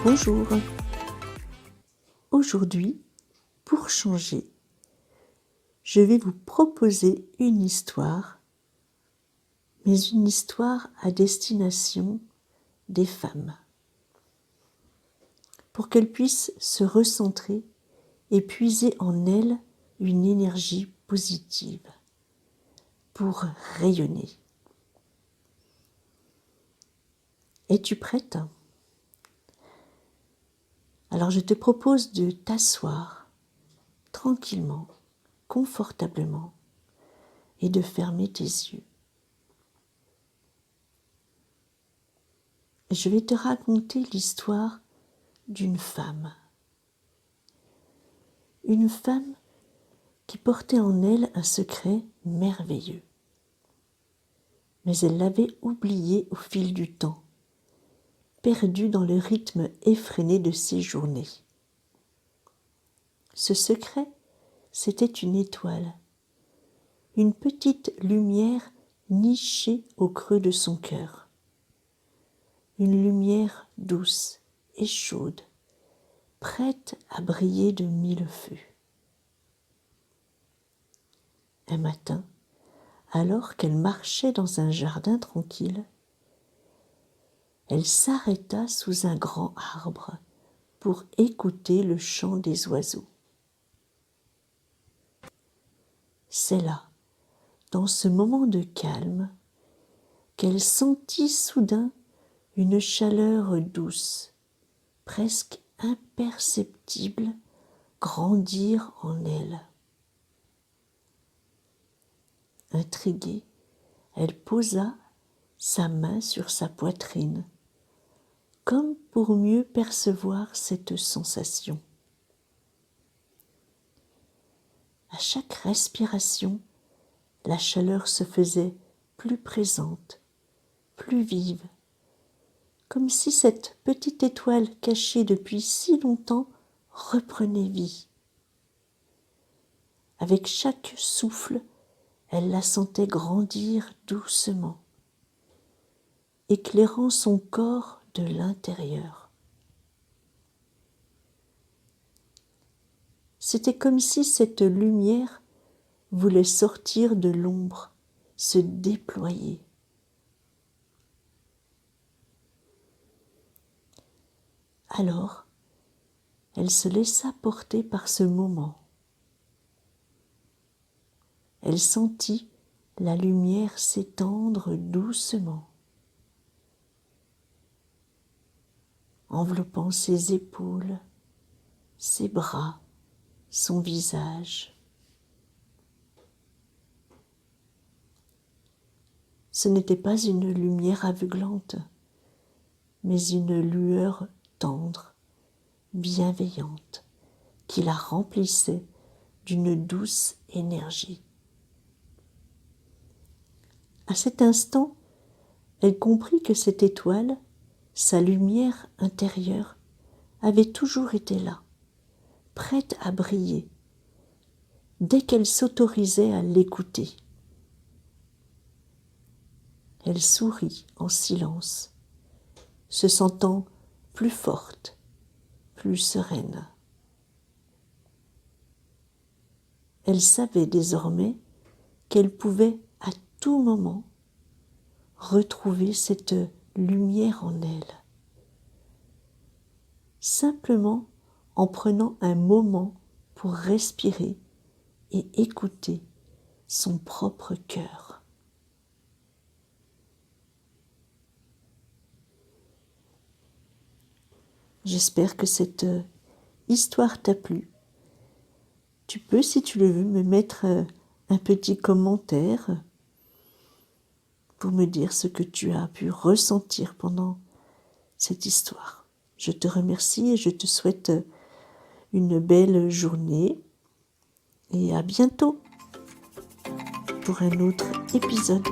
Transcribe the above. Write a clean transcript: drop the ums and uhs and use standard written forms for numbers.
Bonjour. Aujourd'hui, pour changer, je vais vous proposer une histoire, mais une histoire à destination des femmes, pour qu'elles puissent se recentrer et puiser en elles une énergie positive pour rayonner. Es-tu prête ? Alors je te propose de t'asseoir tranquillement, confortablement et de fermer tes yeux. Je vais te raconter l'histoire d'une femme. Une femme qui portait en elle un secret merveilleux. Mais elle l'avait oublié au fil du temps, perdue dans le rythme effréné de ses journées. Ce secret, c'était une étoile, une petite lumière nichée au creux de son cœur. Une lumière douce et chaude, prête à briller de mille feux. Un matin, alors qu'elle marchait dans un jardin tranquille, elle s'arrêta sous un grand arbre pour écouter le chant des oiseaux. C'est là, dans ce moment de calme, qu'elle sentit soudain une chaleur douce, presque imperceptible, grandir en elle. Intriguée, elle posa sa main sur sa poitrine, comme pour mieux percevoir cette sensation. À chaque respiration, la chaleur se faisait plus présente, plus vive, comme si cette petite étoile cachée depuis si longtemps reprenait vie. Avec chaque souffle, elle la sentait grandir doucement, éclairant son corps de l'intérieur. C'était comme si cette lumière voulait sortir de l'ombre, se déployer. Alors, elle se laissa porter par ce moment. Elle sentit la lumière s'étendre doucement, enveloppant ses épaules, ses bras, son visage. Ce n'était pas une lumière aveuglante, mais une lueur tendre, bienveillante, qui la remplissait d'une douce énergie. À cet instant, elle comprit que cette étoile, sa lumière intérieure, avait toujours été là, prête à briller, dès qu'elle s'autorisait à l'écouter. Elle sourit en silence, se sentant plus forte, plus sereine. Elle savait désormais qu'elle pouvait à tout moment retrouver cette lumière en elle, simplement en prenant un moment pour respirer et écouter son propre cœur. J'espère que cette histoire t'a plu. Tu peux, si tu le veux, me mettre un petit commentaire pour me dire ce que tu as pu ressentir pendant cette histoire. Je te remercie et je te souhaite une belle journée et à bientôt pour un autre épisode.